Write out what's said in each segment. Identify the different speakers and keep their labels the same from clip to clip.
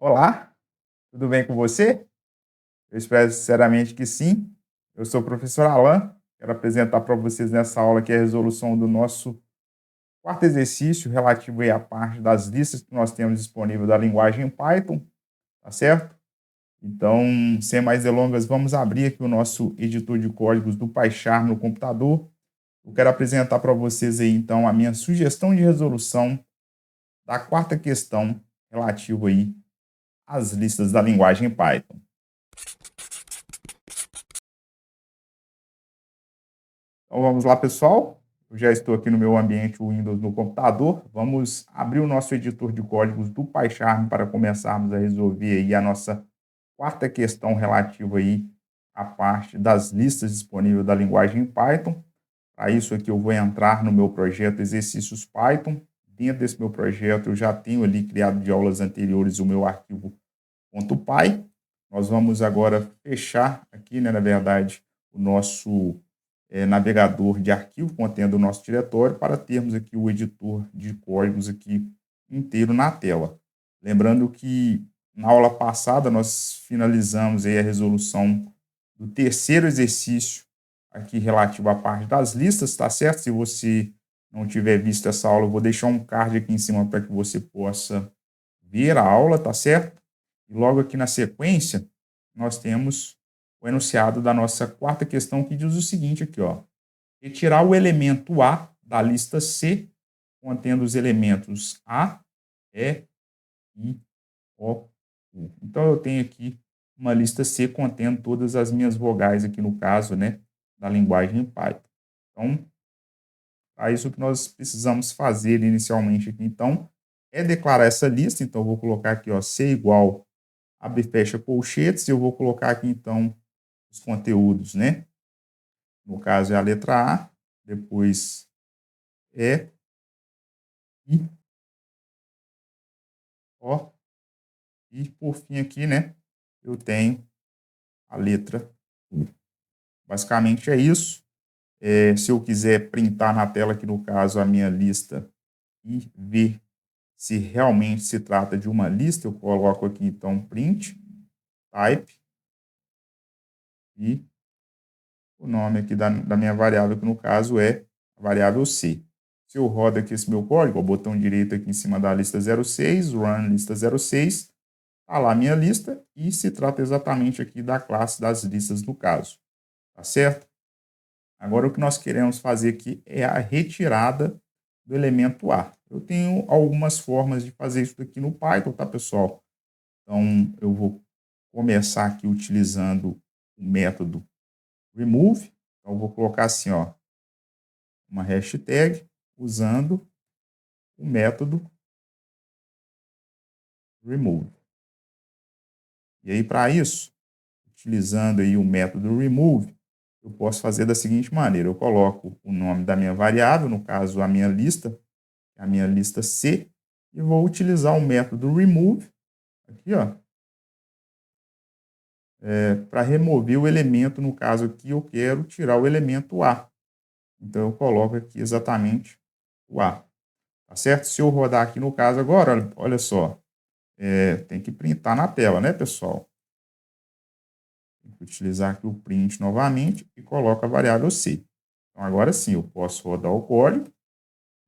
Speaker 1: Olá, tudo bem com você? Eu espero sinceramente que sim. Eu sou o professor Alan, quero apresentar para vocês nessa aula aqui a resolução do nosso quarto exercício relativo aí à parte das listas que nós temos disponível da linguagem Python, tá certo? Então, sem mais delongas, vamos abrir aqui o nosso editor de códigos do PyCharm no computador. Eu quero apresentar para vocês aí, então, a minha sugestão de resolução da quarta questão relativa aí às listas da linguagem Python. Então vamos lá, pessoal. Eu já estou aqui no meu ambiente Windows no computador. Vamos abrir o nosso editor de códigos do PyCharm para começarmos a resolver aí a nossa quarta questão relativa aí à parte das listas disponíveis da linguagem Python. Para isso aqui eu vou entrar no meu projeto Exercícios Python. Dentro desse meu projeto eu já tenho ali criado de aulas anteriores o meu arquivo .py. Nós vamos agora fechar aqui, né, na verdade, o nosso navegador de arquivo contendo o nosso diretório para termos aqui o editor de códigos aqui inteiro na tela. Lembrando que na aula passada nós finalizamos aí a resolução do terceiro exercício aqui relativo à parte das listas, tá certo? Se você não tiver visto essa aula, eu vou deixar um card aqui em cima para que você possa ver a aula, tá certo? E logo aqui na sequência, nós temos o enunciado da nossa quarta questão, que diz o seguinte aqui, ó. Retirar o elemento A da lista C, contendo os elementos A, E, I, O, U. Então, eu tenho aqui uma lista C contendo todas as minhas vogais aqui, no caso, né, da linguagem Python. Então, é isso que nós precisamos fazer inicialmente aqui, então, é declarar essa lista. Então, eu vou colocar aqui, ó, C igual, abre e fecha colchetes, e eu vou colocar aqui, então, os conteúdos, né? No caso, é a letra A, depois E, I, O, e por fim aqui, né, eu tenho a letra U. Basicamente é isso. Se eu quiser printar na tela aqui, no caso, a minha lista e ver se realmente se trata de uma lista, eu coloco aqui, então, print, type, e o nome aqui da minha variável, que no caso é a variável C. Se eu rodo aqui esse meu código, o botão direito aqui em cima da lista 06, run lista 06, está lá a minha lista e se trata exatamente aqui da classe das listas no caso, tá certo? Agora o que nós queremos fazer aqui é a retirada do elemento A. Eu tenho algumas formas de fazer isso aqui no Python, tá, pessoal? Então eu vou começar aqui utilizando o método remove. Então eu vou colocar assim, ó, uma hashtag usando o método remove. E aí, para isso, utilizando aí o método remove, eu posso fazer da seguinte maneira: eu coloco o nome da minha variável, no caso a minha lista C, e vou utilizar o método remove aqui, ó, para remover o elemento. No caso aqui eu quero tirar o elemento A. Então eu coloco aqui exatamente o A. Tá certo? Se eu rodar aqui no caso agora, olha só, tem que printar na tela, né, pessoal? Tem que utilizar aqui o print novamente e coloco a variável C. Então agora sim eu posso rodar o código.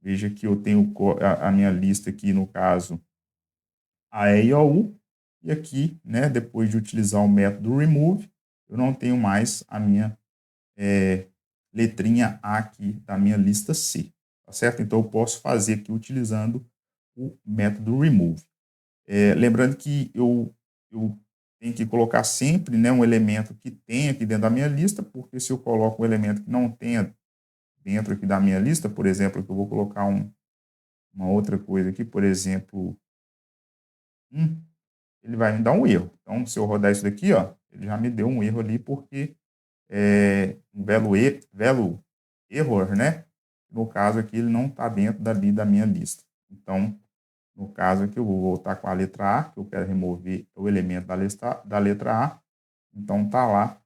Speaker 1: Veja que eu tenho a minha lista aqui, no caso, A, E, I, O, U. E aqui, né, depois de utilizar o método remove, eu não tenho mais a minha letrinha A aqui da minha lista C. Tá certo? Então eu posso fazer aqui utilizando o método remove. Lembrando que eu tenho que colocar sempre, né, um elemento que tem aqui dentro da minha lista, porque se eu coloco um elemento que não tenha dentro aqui da minha lista, por exemplo, que eu vou colocar uma outra coisa aqui, por exemplo, ele vai me dar um erro. Então, se eu rodar isso daqui, ó, ele já me deu um erro ali, porque um value error, né? No caso aqui, ele não está dentro dali da minha lista. Então, no caso aqui, eu vou voltar com a letra A, que eu quero remover o elemento da letra A. Então, tá lá,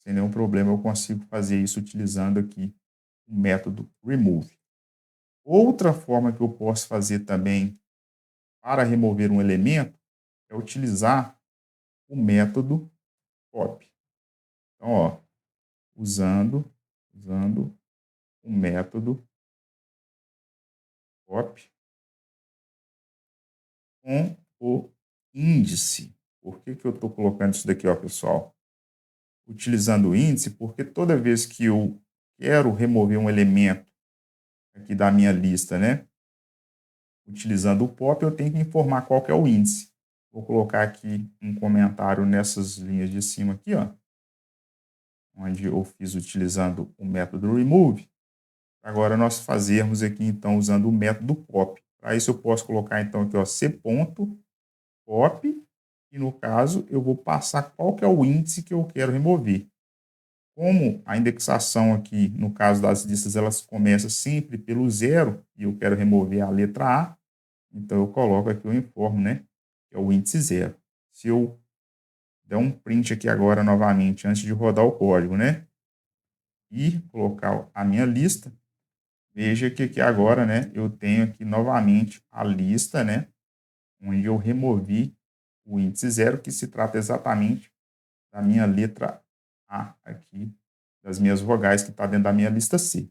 Speaker 1: sem nenhum problema, eu consigo fazer isso utilizando aqui o método remove. Outra forma que eu posso fazer também para remover um elemento é utilizar o método pop. Então, ó, usando o método pop com o índice. Por que eu estou colocando isso daqui, ó, pessoal? Utilizando o índice, porque toda vez que eu quero remover um elemento aqui da minha lista, né? Utilizando o pop, eu tenho que informar qual que é o índice. Vou colocar aqui um comentário nessas linhas de cima aqui, ó, onde eu fiz utilizando o método remove. Agora nós fazermos aqui, então, usando o método pop. Para isso eu posso colocar, então, aqui, ó, c.pop, e no caso eu vou passar qual que é o índice que eu quero remover. Como a indexação aqui, no caso das listas, elas começam sempre pelo 0, e eu quero remover a letra A, então eu coloco aqui, eu informo, né, que é o índice 0. Se eu der um print aqui agora novamente, antes de rodar o código, né, e colocar a minha lista, veja que aqui agora, né, eu tenho aqui novamente a lista, né, onde eu removi o índice 0, que se trata exatamente da minha letra A aqui, das minhas vogais que está dentro da minha lista C,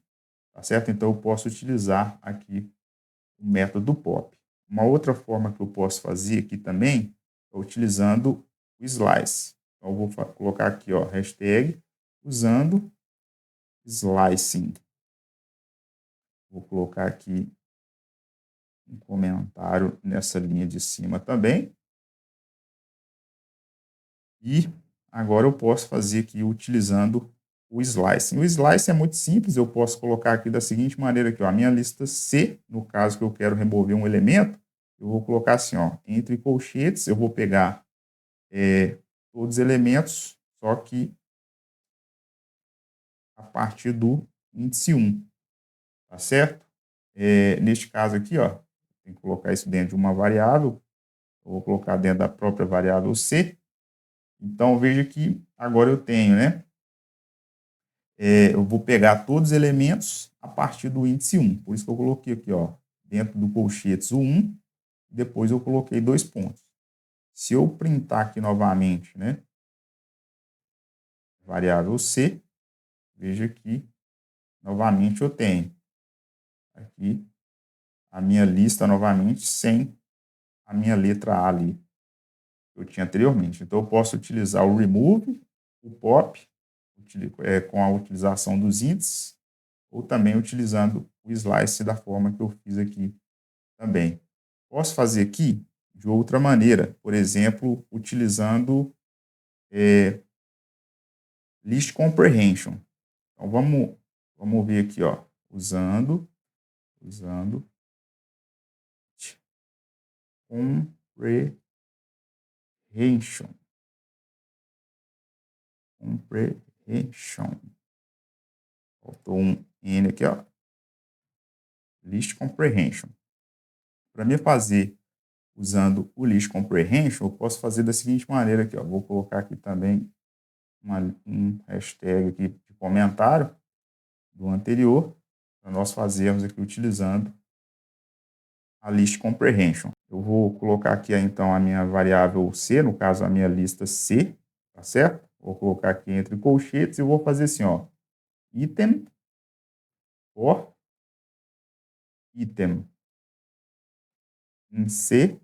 Speaker 1: tá certo? Então, eu posso utilizar aqui o método pop. Uma outra forma que eu posso fazer aqui também é utilizando o slice. Então, eu vou colocar aqui, ó, hashtag usando slicing. Vou colocar aqui um comentário nessa linha de cima também. E agora eu posso fazer aqui utilizando o slicing. O slicing é muito simples, eu posso colocar aqui da seguinte maneira aqui, ó, a minha lista C, no caso que eu quero remover um elemento, eu vou colocar assim, ó, entre colchetes, eu vou pegar todos os elementos, só que a partir do índice 1, tá certo? Neste caso aqui, ó, tem que colocar isso dentro de uma variável, eu vou colocar dentro da própria variável C. Então, veja que agora eu tenho, né? Eu vou pegar todos os elementos a partir do índice 1. Por isso que eu coloquei aqui, ó, dentro do colchetes o 1, depois eu coloquei 2 pontos. Se eu printar aqui novamente, né, variável C, veja que novamente eu tenho aqui a minha lista novamente sem a minha letra A ali que eu tinha anteriormente. Então eu posso utilizar o remove, o pop, com a utilização dos índices, ou também utilizando o slice da forma que eu fiz aqui também. Posso fazer aqui de outra maneira, por exemplo, utilizando list comprehension. Então, vamos ver aqui, ó, usando comprehension. Faltou um N aqui, ó. List comprehension. Para me fazer usando o list comprehension, eu posso fazer da seguinte maneira aqui, ó. Vou colocar aqui também um hashtag aqui de comentário do anterior, para nós fazermos aqui utilizando a list comprehension. Eu vou colocar aqui então a minha variável C, no caso a minha lista C, tá certo? Vou colocar aqui entre colchetes e vou fazer assim, ó, item for item em C,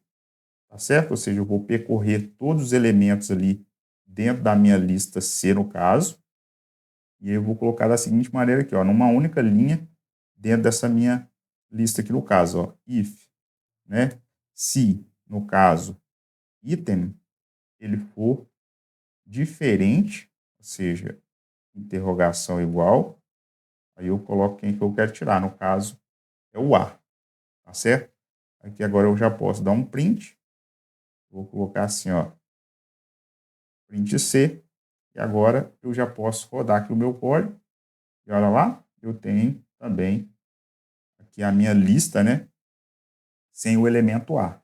Speaker 1: tá certo? Ou seja, eu vou percorrer todos os elementos ali dentro da minha lista C, no caso, e eu vou colocar da seguinte maneira aqui, ó, numa única linha dentro dessa minha lista aqui no caso, ó, if, né? Se, no caso, item, ele for diferente, ou seja, interrogação igual, aí eu coloco quem que eu quero tirar, no caso, é o A, tá certo? Aqui agora eu já posso dar um print, vou colocar assim, ó, print C, e agora eu já posso rodar aqui o meu código, e olha lá, eu tenho também aqui a minha lista, né, sem o elemento A.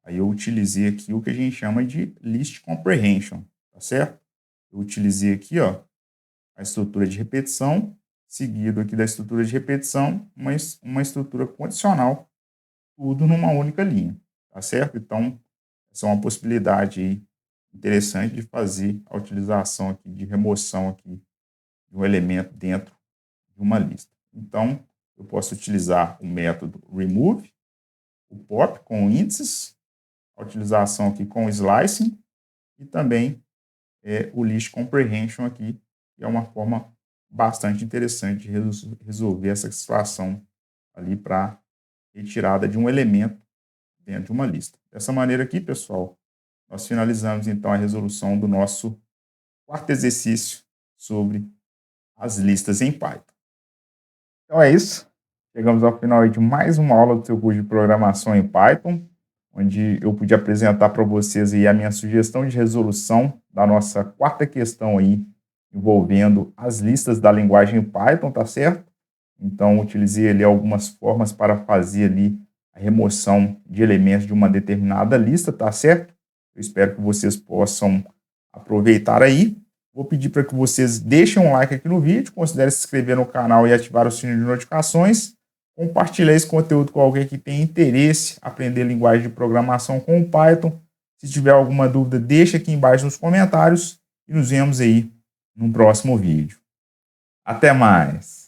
Speaker 1: Aí eu utilizei aqui o que a gente chama de list comprehension, tá certo? Eu utilizei aqui, ó, a estrutura de repetição, seguido aqui da estrutura de repetição, uma estrutura condicional, tudo numa única linha, tá certo? Então, Essa é uma possibilidade aí interessante de fazer a utilização aqui, de remoção aqui de um elemento dentro de uma lista. Então, eu posso utilizar o método remove, o pop com índices, a utilização aqui com slicing e também o list comprehension aqui, que é uma forma bastante interessante de resolver essa situação ali para retirada de um elemento dentro de uma lista. Dessa maneira aqui, pessoal, nós finalizamos então a resolução do nosso quarto exercício sobre as listas em Python. Então é isso. Chegamos ao final de mais uma aula do seu curso de programação em Python, onde eu pude apresentar para vocês aí a minha sugestão de resolução da nossa quarta questão aí, envolvendo as listas da linguagem Python, tá certo? Então, utilizei ali algumas formas para fazer ali a remoção de elementos de uma determinada lista, tá certo? Eu espero que vocês possam aproveitar aí. Vou pedir para que vocês deixem um like aqui no vídeo, considere se inscrever no canal e ativar o sininho de notificações. Compartilhe esse conteúdo com alguém que tem interesse em aprender linguagem de programação com o Python. Se tiver alguma dúvida, deixe aqui embaixo nos comentários e nos vemos aí no próximo vídeo. Até mais!